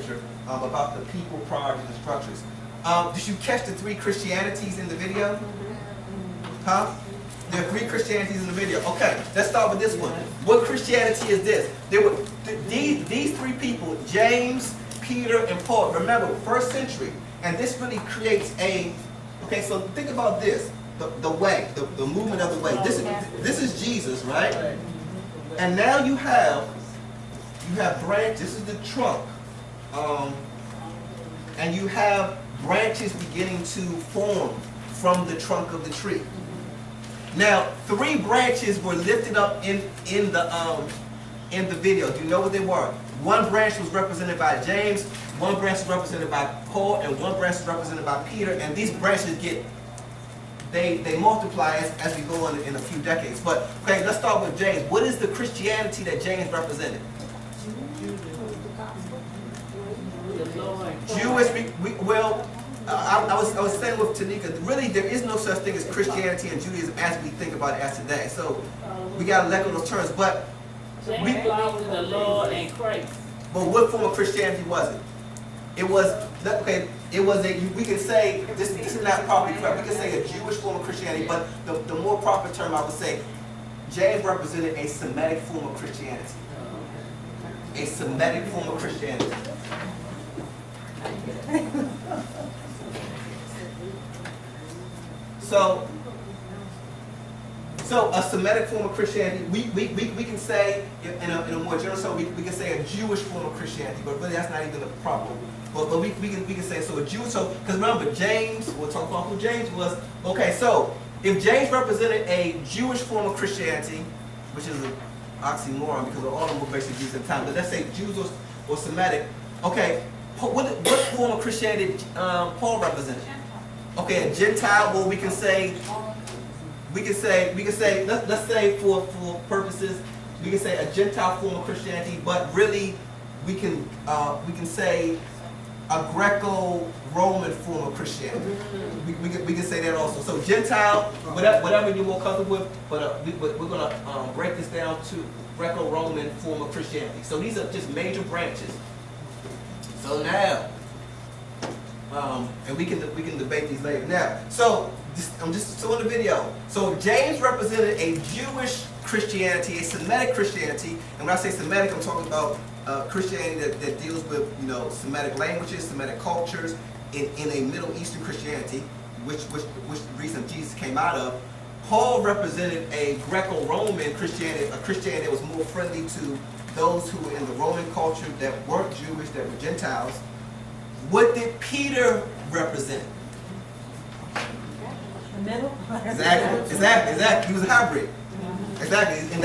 scripture about the people, priorities, and structures. Did you catch the 3 Christianities in the video? Huh? There are 3 Christianities in the video. Okay, let's start with this one. What Christianity is this? These 3 people, James, Peter, and Paul. Remember, 1st century. And this really creates okay, so think about this. The way, the movement of the way. This is Jesus, right? And now you have branch. This is the trunk. And you have branches beginning to form from the trunk of the tree. Now, 3 branches were lifted up in the video. Do you know what they were? 1 branch was represented by James, 1 branch was represented by Paul, and 1 branch was represented by Peter. And these branches they multiply as we go on in a few decades. But okay, let's start with James. What is the Christianity that James represented? Jewish. I was saying with Tanika, really there is no such thing as Christianity and Judaism as we think about it as today. So we gotta let go of those terms. But we belong to the Lord and Christ. But what form of Christianity was it? It was okay. It was we can say this is not properly correct. We can say a Jewish form of Christianity, but the more proper term I would say, James represented a Semitic form of Christianity. A Semitic form of Christianity. So a Semitic form of Christianity, we can say in a more general sense, we can say a Jewish form of Christianity, but really that's not even the proper. But we can say so a Jew. So because remember James, we'll talk about who James was. Okay, so if James represented a Jewish form of Christianity, which is an oxymoron because all of them were basically Jews at the time, but let's say Jews or Semitic. Okay, what form of Christianity did Paul represented? Okay, a Gentile. Well, we can say let's say for purposes, we can say a Gentile form of Christianity, but really we can say a Greco-Roman form of Christianity. We can say that also. So Gentile, whatever you're more comfortable with, but we're going to break this down to Greco-Roman form of Christianity. So these are just major branches. So now, and we can debate these later. Now, so I'm just showing the video. So James represented a Jewish Christianity, a Semitic Christianity, and when I say Semitic, I'm talking about Christianity that deals with Semitic languages, Semitic cultures, in a Middle Eastern Christianity, which the reason Jesus came out of. Paul represented a Greco-Roman Christianity, a Christianity that was more friendly to those who were in the Roman culture that weren't Jewish, that were Gentiles. What did Peter represent? The middle? Exactly. He was a hybrid. Exactly. And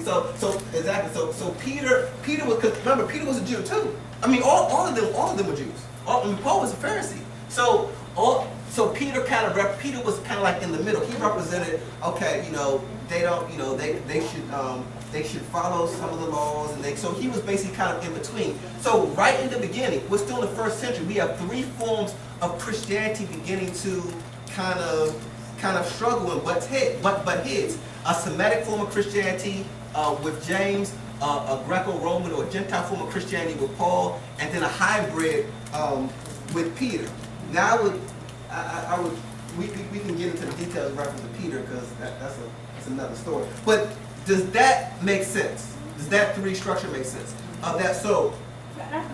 so Peter was, because remember, Peter was a Jew too. I mean, all of them were Jews. Paul was a Pharisee. So Peter Peter was kind of like in the middle. He represented, okay, they should follow some of the laws, and so he was basically kind of in between. So right in the beginning, we're still in the 1st century. We have 3 forms of Christianity beginning to kind of struggle and butt heads. A Semitic form of Christianity with James, a Greco-Roman or Gentile form of Christianity with Paul, and then a hybrid with Peter. Now we can get into the details in reference to Peter because that's another story. But does that make sense? Does that 3 structure make sense? I ask a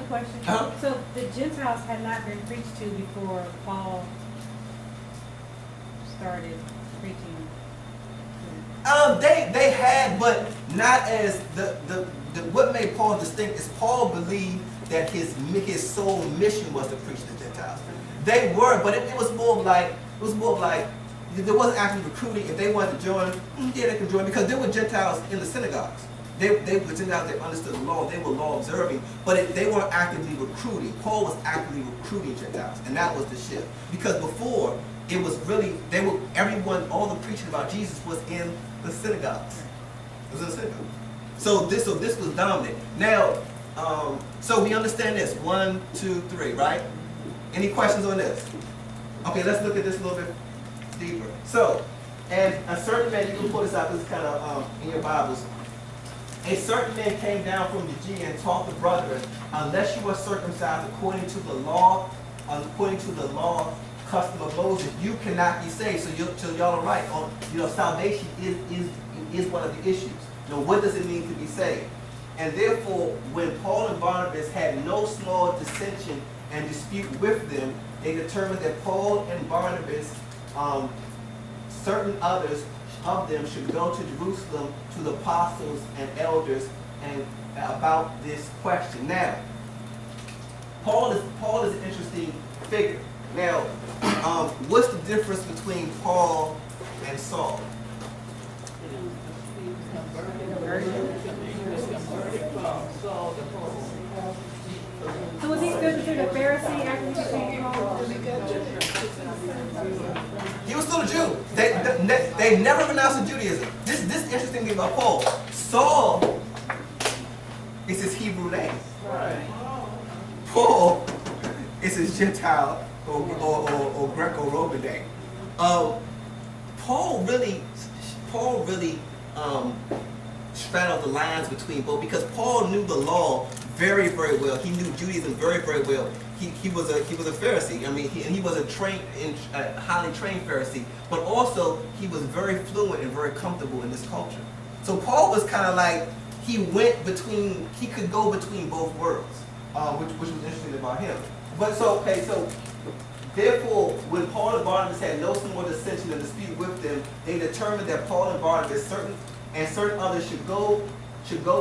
question. Huh? So the Gentiles had not been preached to before Paul started preaching. They had, but not as what made Paul distinct is Paul believed that his sole mission was to preach to Gentiles. They were, but it was more of like there wasn't actually recruiting. If they wanted to join, yeah, they could join because there were Gentiles in the synagogues. They were Gentiles that understood the law. They were law observing, but they weren't actively recruiting. Paul was actively recruiting Gentiles, and that was the shift. Because before it was really all the preaching about Jesus was in the synagogues. It was in the synagogue. So this was dominant. Now, so we understand this 1, 2, 3, right? Any questions on this? Okay, let's look at this a little bit deeper. So, and a certain man, you can pull this out. This is kind of in your Bibles. A certain man came down from Judea and taught the brethren, unless you are circumcised according to the law, custom of Moses, you cannot be saved. So y'all are right. Salvation is one of the issues. What does it mean to be saved? And therefore, when Paul and Barnabas had no small dissension and dispute with them, they determined that Paul and Barnabas, certain others of them, should go to Jerusalem to the apostles and elders and about this question. Now, Paul is an interesting figure. Now, what's the difference between Paul and Saul? So was he still considered a Pharisee after he became Paul? He was still a Jew. They never renounced Judaism. This interesting thing about Paul. Saul is his Hebrew name. Right. Paul is his Gentile or Greco-Roman name. Paul really straddled the lines between both, because Paul knew the law very, very well. He knew Judaism very, very well. He was a Pharisee. I mean, he was a highly trained Pharisee, but also he was very fluent and very comfortable in this culture. So Paul was kind of like, he could go between both worlds, which was interesting about him. But so therefore, when Paul and Barnabas had no more dissension and dispute with them, they determined that Paul and Barnabas, certain others, should go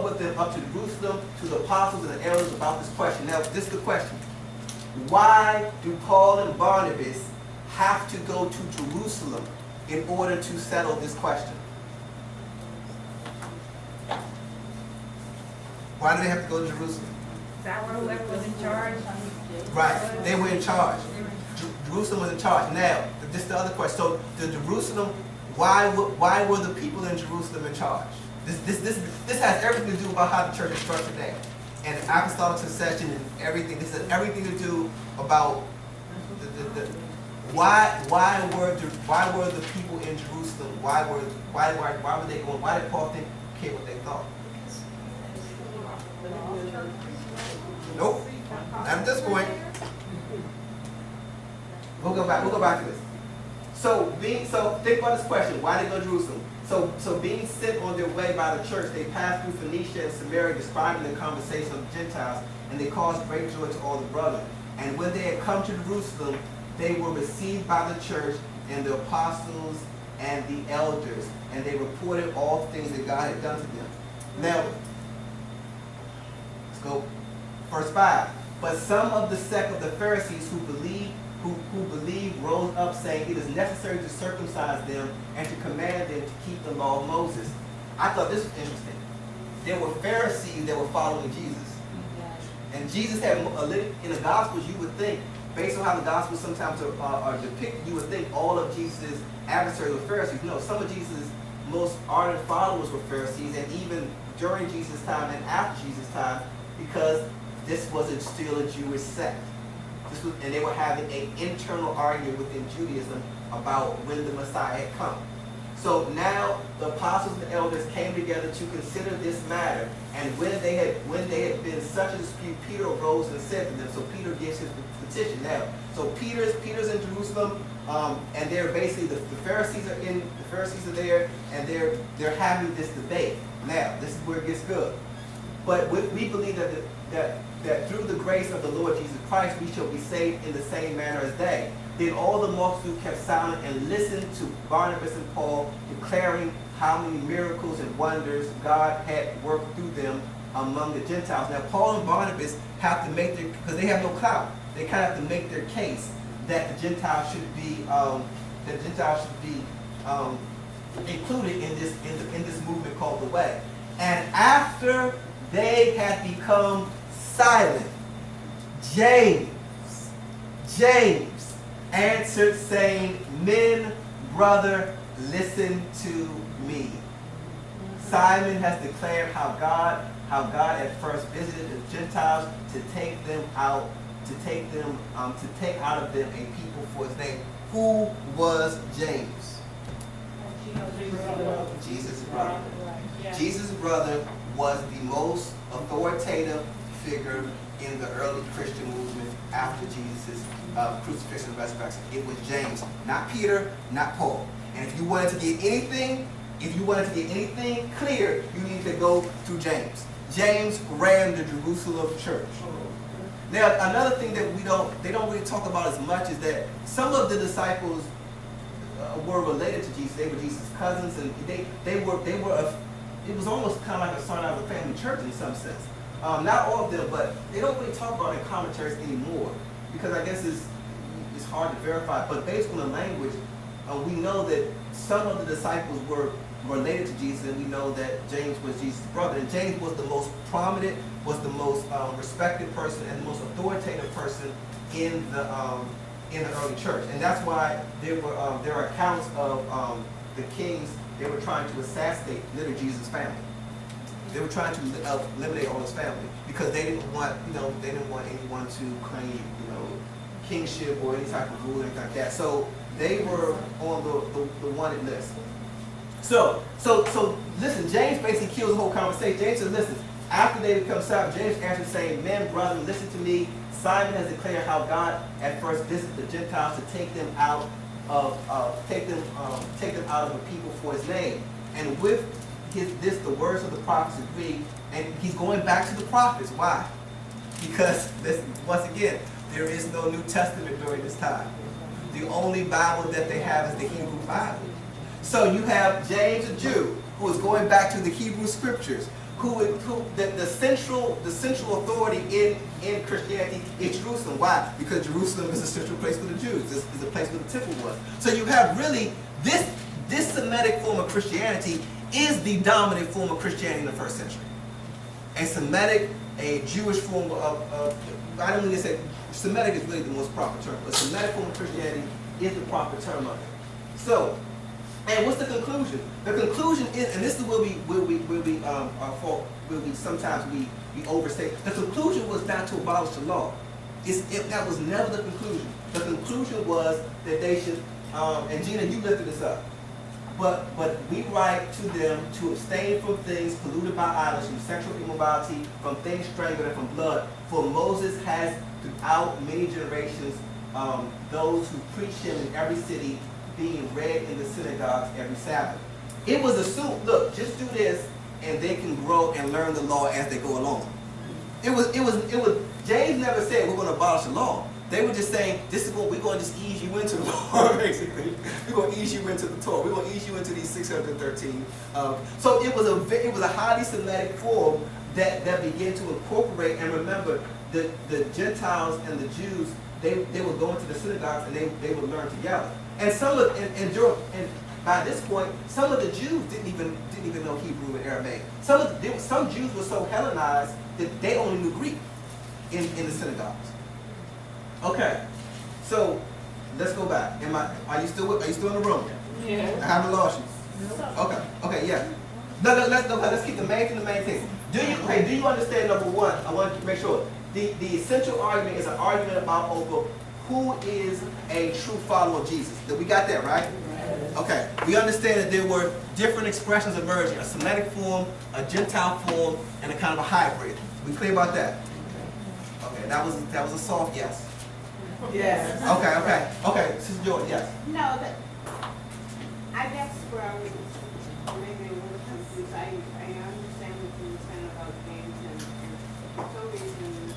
with them up to Jerusalem to the apostles and the elders about this question. Now, this is the question. Why do Paul and Barnabas have to go to Jerusalem in order to settle this question? Why do they have to go to Jerusalem? That were whoever was in charge. Right, they were in charge. Jerusalem was in charge. Now, this is the other question. So, the Jerusalem, why were the people in Jerusalem in charge? This has everything to do about how the church is structured today, and apostolic succession and everything. This has everything to do about why were the people in Jerusalem? Why were they going? Why did Paul think what they thought? Nope. At this point, we'll go back to this. So think about this question. Why did they go to Jerusalem? So being sent on their way by the church, they passed through Phoenicia and Samaria, describing the conversation of the Gentiles, and they caused great joy to all the brethren. And when they had come to Jerusalem, they were received by the church and the apostles and the elders, and they reported all things that God had done to them. Now, let's go. Verse 5. But some of the sect of the Pharisees who believed rose up, saying, it is necessary to circumcise them and to command them to keep the law of Moses. I thought this was interesting. There were Pharisees that were following Jesus. And Jesus had, in the Gospels, you would think, based on how the Gospels sometimes are depicted, you would think all of Jesus' adversaries were Pharisees. No, some of Jesus' most ardent followers were Pharisees, and even during Jesus' time and after Jesus' time, because this was still a Jewish sect. And they were having an internal argument within Judaism about when the Messiah had come. So now the apostles and the elders came together to consider this matter. And when they had been such a dispute, Peter arose and said to them. So Peter gives his petition. Now, so Peter's in Jerusalem, and they're basically the Pharisees are there, and they're having this debate. Now, this is where it gets good. But we believe that through the grace of the Lord Jesus Christ, we shall be saved in the same manner as they. Then all the multitude kept silent and listened to Barnabas and Paul, declaring how many miracles and wonders God had worked through them among the Gentiles. Now, Paul and Barnabas have to make because they have no clout, they kind of have to make their case that the Gentiles should be included in this movement called the Way. And after they had become silent, James answered, saying, men, brother, listen to me. Simon has declared how God at first visited the Gentiles to take out of them a people for his name. Who was James? Jesus' brother. Jesus' brother was the most authoritative figure in the early Christian movement after Jesus' crucifixion and resurrection. It was James, not Peter, not Paul. And if you wanted to get anything, clear, you need to go through James. James ran the Jerusalem church. Now, another thing that they don't really talk about as much is that some of the disciples were related to Jesus. They were Jesus' cousins, and it was almost kind of like a son out of a family church in some sense. Not all of them, but they don't really talk about it in commentaries anymore because I guess it's hard to verify. But based on the language, we know that some of the disciples were related to Jesus, and we know that James was Jesus' brother. And James was the most prominent, was the most respected person, and the most authoritative person in the early church. And that's why there are accounts of the kings. They were trying to assassinate literally Jesus' family. They were trying to eliminate all his family because they didn't want anyone to claim kingship or any type of rule or anything like that. So they were on the wanted list. So listen, James basically kills the whole conversation. James says, listen, after they become silent, James answered saying, men, brethren, listen to me. Simon has declared how God at first visited the Gentiles to take them out of the people for his name. And with the words of the prophets agree, and he's going back to the prophets. Why? Because once again, there is no New Testament during this time. The only Bible that they have is the Hebrew Bible. So you have James, a Jew, who is going back to the Hebrew scriptures, the central authority in Christianity is Jerusalem. Why? Because Jerusalem is a central place for the Jews. This is a place where the temple was. So you have really this Semitic form of Christianity is the dominant form of Christianity in the first century. A Semitic, a Jewish form of I don't mean to say Semitic is really the most proper term, but Semitic form of Christianity is the proper term of it. So, and what's the conclusion? The conclusion is, and this is where we sometimes we overstate. The conclusion was not to abolish the law. That was never the conclusion. The conclusion was that they should, and Gina, you lifted this up. But we write to them to abstain from things polluted by idols, from sexual immorality, from things strangled, and from blood. For Moses has throughout many generations those who preach him in every city, being read in the synagogues every Sabbath. It was assumed, look, just do this, and they can grow and learn the law as they go along. It was. James never said we're going to abolish the law. They were just saying, we're going to just ease you into the law, basically. We're going to ease you into the Torah. We're going to ease you into these 613. So it was a highly Semitic form that began to incorporate, and remember, the Gentiles and the Jews, they would go into the synagogues and they would learn together. And and by this point, some of the Jews didn't even know Hebrew and Aramaic. Some Jews were so Hellenized that they only knew Greek in the synagogues. Okay, so let's go back. Are you still in the room? Yeah. I haven't lost you. Okay, yeah. No, let's keep the main thing. Do you understand, number one? I want to make sure the essential argument is an argument about over who is a true follower of Jesus. We got that, right? Okay. We understand that there were different expressions emerging: a Semitic form, a Gentile form, and a kind of a hybrid. We clear about that? Okay. That was a soft yes. Yes. Okay. Sister Jordan, yes. No, I guess where I was maybe a little confused. I understand what you were saying about James, and for some reason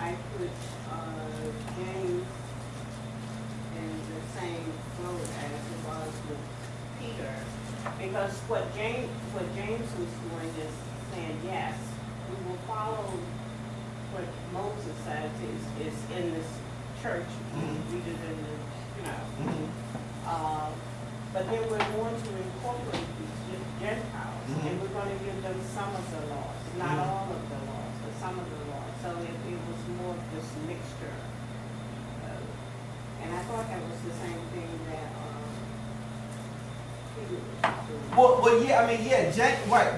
I put James in the same boat as it was with Peter, because what James was doing is saying, yes, we will follow what Moses says is in this church. We did in the, but then we're going to incorporate these Gentiles, and we're going to give them some of the laws, not all of the laws, but some of the laws. So it was more of this mixture. And I thought that was the same thing that Peter was doing. Well, yeah. I mean, yeah.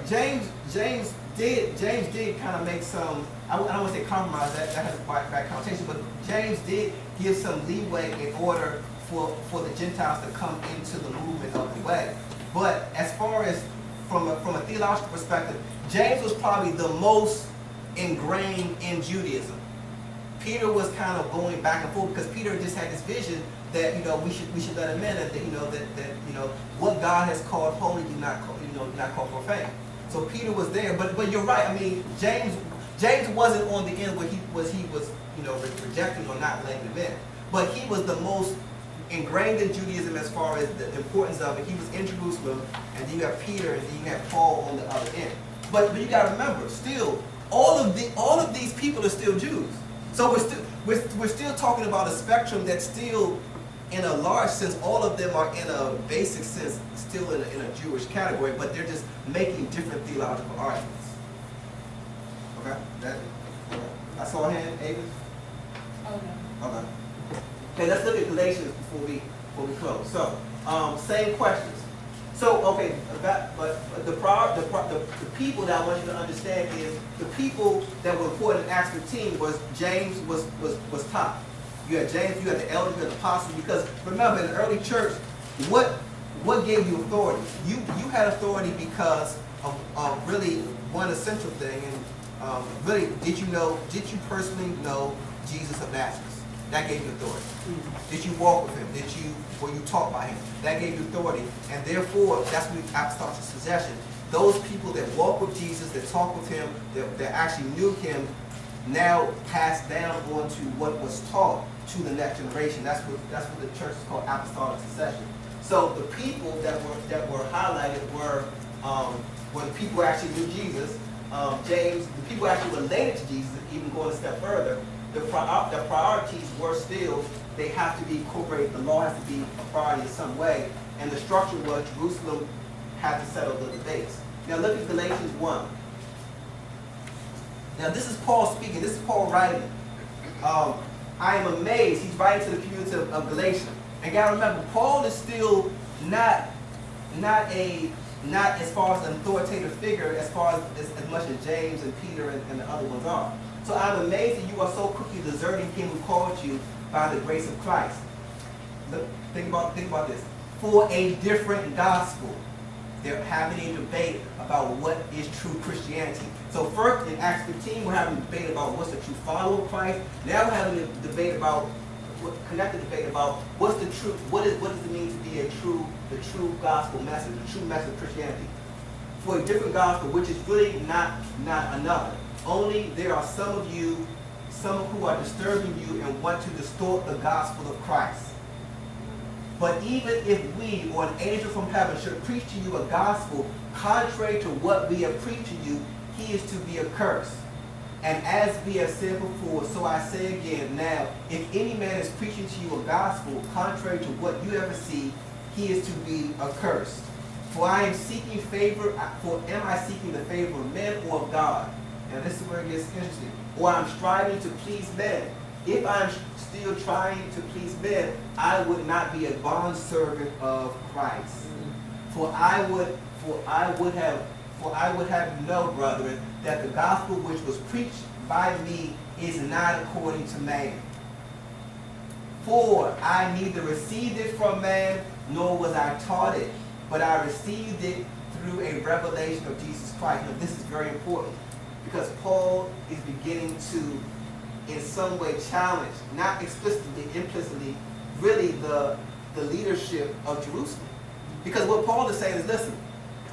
James did kind of make some. I don't want to say compromise. That has a bad connotation, but James did give some leeway in order for the Gentiles to come into the movement of the way. But as far as from a theological perspective, James was probably the most ingrained in Judaism. Peter was kind of going back and forth because Peter just had this vision that we should let him in, and that what God has called holy do not call profane. So Peter was there, but you're right. I mean, James wasn't on the end where he was rejecting or not letting him in, but he was the most ingrained in Judaism as far as the importance of it. He was in Jerusalem, and then you have Peter, and then you have Paul on the other end. But you got to remember, still, all of these people are still Jews. So we're still talking about a spectrum that's still, in a large sense, all of them are in a basic sense still in a Jewish category, but they're just making different theological arguments. Okay, I saw a hand, Ava. Oh, no. Okay. Okay, let's look at Galatians before we close. So, same questions. So, okay, but the people that I want you to understand is the people that were important in Acts 15 was James was top. You had James, you had the elders, you had the apostles. Because remember, in the early church, what gave you authority? You had authority because of really one essential thing, and really, did you personally know Jesus of Nazareth? That gave you authority. Did you walk with him? Were you taught by him? That gave you authority. And therefore, that's when apostolic succession. Those people that walked with Jesus, that talked with him, that actually knew him, now passed down on to what was taught to the next generation. That's what the church is called, apostolic succession. So the people that were highlighted were the people who actually knew Jesus. James, the people actually related to Jesus, even going a step further. The priorities were still, they have to be incorporated, the law has to be a priority in some way, and the structure was Jerusalem had to settle the debates. Now look at Galatians 1. Now this is Paul speaking, this is Paul writing. I am amazed, he's writing to the community of Galatia. And gotta remember, Paul is still not as far as an authoritative figure as far as much as James and Peter and the other ones are. So I'm amazed that you are so quickly deserting him who called you by the grace of Christ. Look, think about this. For a different gospel. They're having a debate about what is true Christianity. So first in Acts 15, we're having a debate about what's the true follower of Christ. Now we're having a debate about what's the truth, what does it mean to be the true gospel message, the true message of Christianity. For a different gospel, which is really not another. Only there are some who are disturbing you and want to distort the gospel of Christ. But even if we or an angel from heaven should preach to you a gospel contrary to what we have preached to you, he is to be accursed. And as we have said before, so I say again now, if any man is preaching to you a gospel contrary to what you have received, he is to be accursed. For am I seeking the favor of men or of God? Now this is where it gets interesting. Or I'm striving to please men. If I'm still trying to please men, I would not be a bondservant of Christ. For I would have you know, brethren, that the gospel which was preached by me is not according to man. For I neither received it from man, nor was I taught it, but I received it through a revelation of Jesus Christ. Now this is very important, because Paul is beginning to, in some way, challenge, not explicitly, implicitly, really the leadership of Jerusalem. Because what Paul is saying is, listen,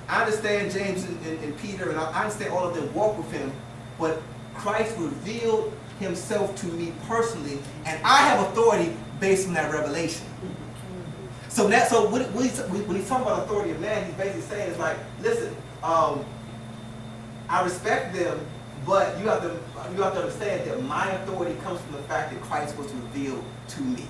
I understand James and Peter, and I understand all of them walk with him, but Christ revealed himself to me personally, and I have authority based on that revelation. So when he's talking about authority of man, he's basically saying is like, listen, I respect them, but you have to understand that my authority comes from the fact that Christ was revealed to me.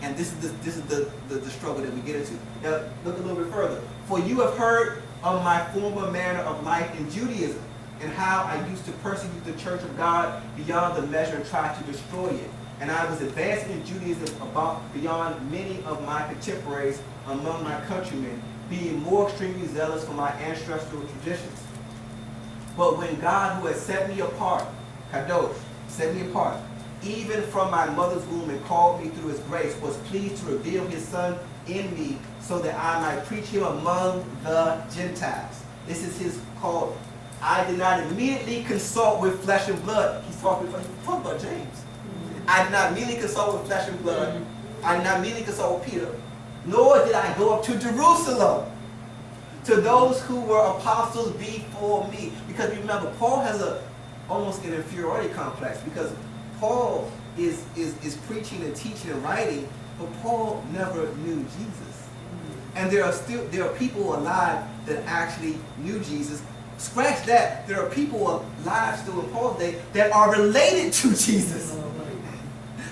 And this is the struggle that we get into. Now look a little bit further. For you have heard of my former manner of life in Judaism, and how I used to persecute the church of God beyond the measure and try to destroy it. And I was advancing in Judaism beyond many of my contemporaries among my countrymen, being more extremely zealous for my ancestral traditions. But when God, who has set me apart, Kadosh, set me apart, even from my mother's womb, and called me through his grace, was pleased to reveal his Son in me, so that I might preach him among the Gentiles. This is his call. I did not immediately consult with flesh and blood. He's talking about James. I did not immediately consult with flesh and blood. I did not immediately consult with Peter. Nor did I go up to Jerusalem to those who were apostles before me. Because remember, Paul has almost an inferiority complex, because Paul is preaching and teaching and writing, but Paul never knew Jesus. And there are people alive that actually knew Jesus. Scratch that. There are people alive still in Paul's day that are related to Jesus.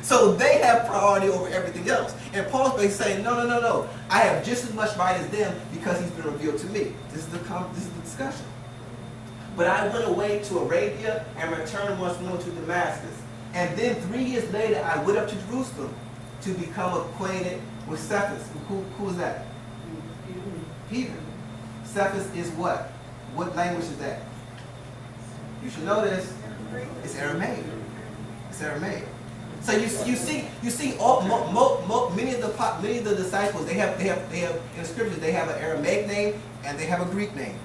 So they have priority over everything else. And Paul's basically saying, no. I have just as much right as them because he's been revealed to me. This is the discussion. But I went away to Arabia and returned once more to Damascus. And then 3 years later, I went up to Jerusalem to become acquainted with Cephas. Who is that? Peter. Cephas is what? What language is that? You should know this. It's Aramaic. It's Aramaic. So you see many of the disciples, they have in the scriptures, they have an Aramaic name and they have a Greek name.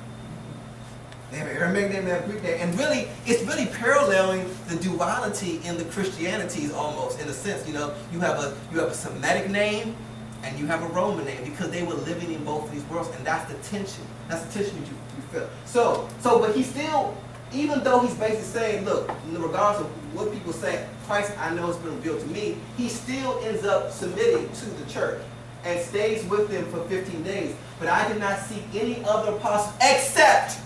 They have an Aramaic name and they have a Greek name. And really, it's really paralleling the duality in the Christianities almost, in a sense. You know, you have a Semitic name and you have a Roman name, because they were living in both of these worlds, and that's the tension. That's the tension that you feel. So, but he still, even though he's basically saying, look, regardless of what people say, Christ I know has been revealed to me, he still ends up submitting to the church and stays with them for 15 days. But I did not see any other apostle except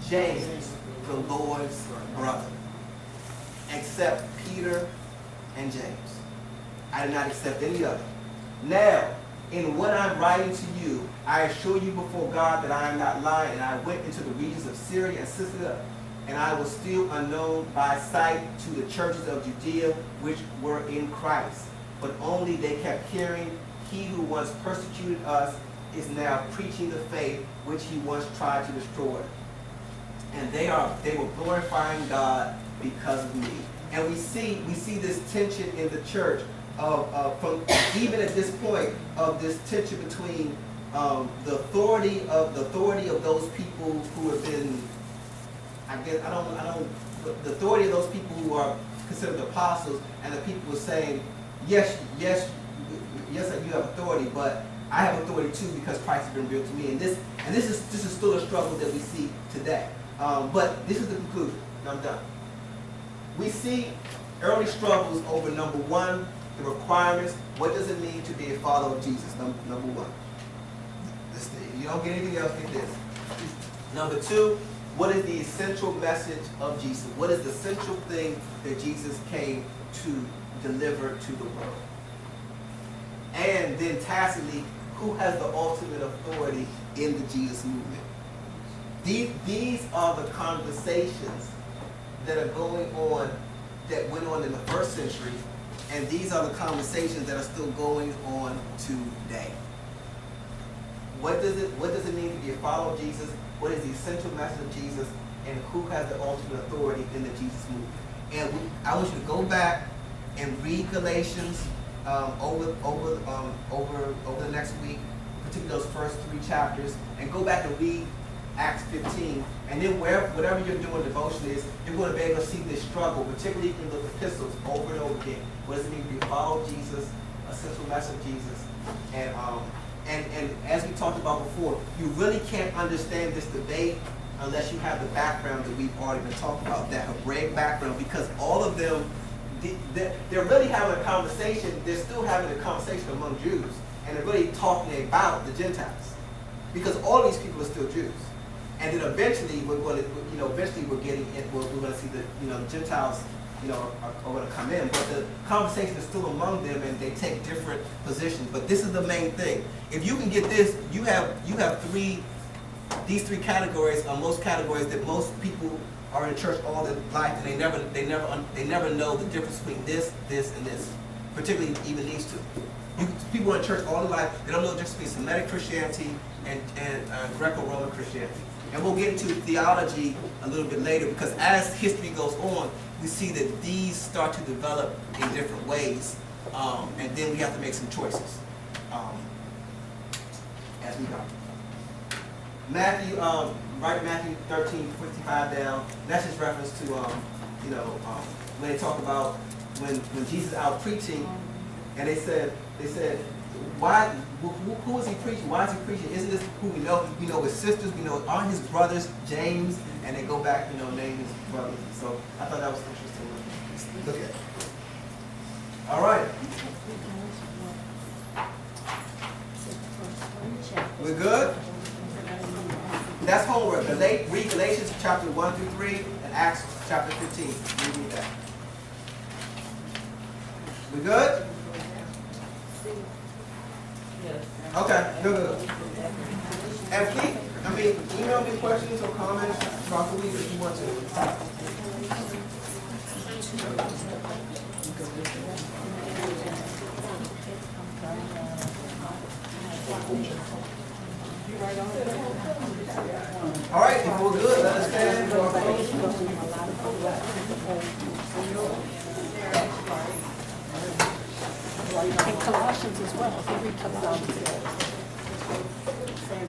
James, the Lord's brother. Except Peter and James. I did not accept any other. Now, in what I'm writing to you, I assure you before God that I am not lying, and I went into the regions of Syria and Sicily, and I was still unknown by sight to the churches of Judea which were in Christ. But only they kept hearing, he who once persecuted us is now preaching the faith which he once tried to destroy. And they were glorifying God because of me. And we see this tension in the church from even at this point of this tension between the authority of those people who have been, the authority of those people who are considered apostles, and the people who are saying, yes, you have authority, but I have authority too because Christ has been revealed to me. And this is still a struggle that we see today. But this is the conclusion. I'm done. We see early struggles over, number one, the requirements. What does it mean to be a follower of Jesus? Number one. You don't get anything else, get this. Number two, what is the essential message of Jesus? What is the essential thing that Jesus came to deliver to the world? And then tacitly, who has the ultimate authority in the Jesus movement? These are the conversations that are going on, that went on in the first century, and these are the conversations that are still going on today. What does it mean to be a follower of Jesus? What is the essential message of Jesus? And who has the ultimate authority in the Jesus movement? And I want you to go back and read Galatians over the next week, particularly those first 3 chapters, and go back and read Acts 15, and then whatever you're doing devotion is, you're going to be able to see this struggle, particularly in the epistles, over and over again. What does it mean to be a follower of Jesus, a central message of Jesus? And as we talked about before, you really can't understand this debate unless you have the background that we've already been talking about, that Hebraic background, because all of them, they're really having a conversation, they're still having a conversation among Jews, and they're really talking about the Gentiles, because all these people are still Jews. And then eventually we're going to, we're going to see the Gentiles, are going to come in. But the conversation is still among them, and they take different positions. But this is the main thing. If you can get this, you have these three categories are most categories that most people are in church all their life, and they never know the difference between this, and this. Particularly even these two. People in church all their life, they don't know the difference between Semitic Christianity and Greco-Roman Christianity. And we'll get into theology a little bit later, because as history goes on, we see that these start to develop in different ways, and then we have to make some choices as we go. Matthew, write Matthew 13:55 down. That's just reference to, when they talk about when Jesus out preaching, and they said, why? Who is he preaching? Why is he preaching? Isn't this who we know? We know his sisters. We know aren't his brothers, James, and they go back, name his brothers. So I thought that was interesting. Look at it. All right. We're good? That's homework. Read Galatians chapter 1 through 3 and Acts chapter 15. Read that. We good? Yes. Okay, good. And please, email me questions or comments throughout the week if you want to. All right, if we're good, let us stand for our close. And Colossians as well. If you read Colossians.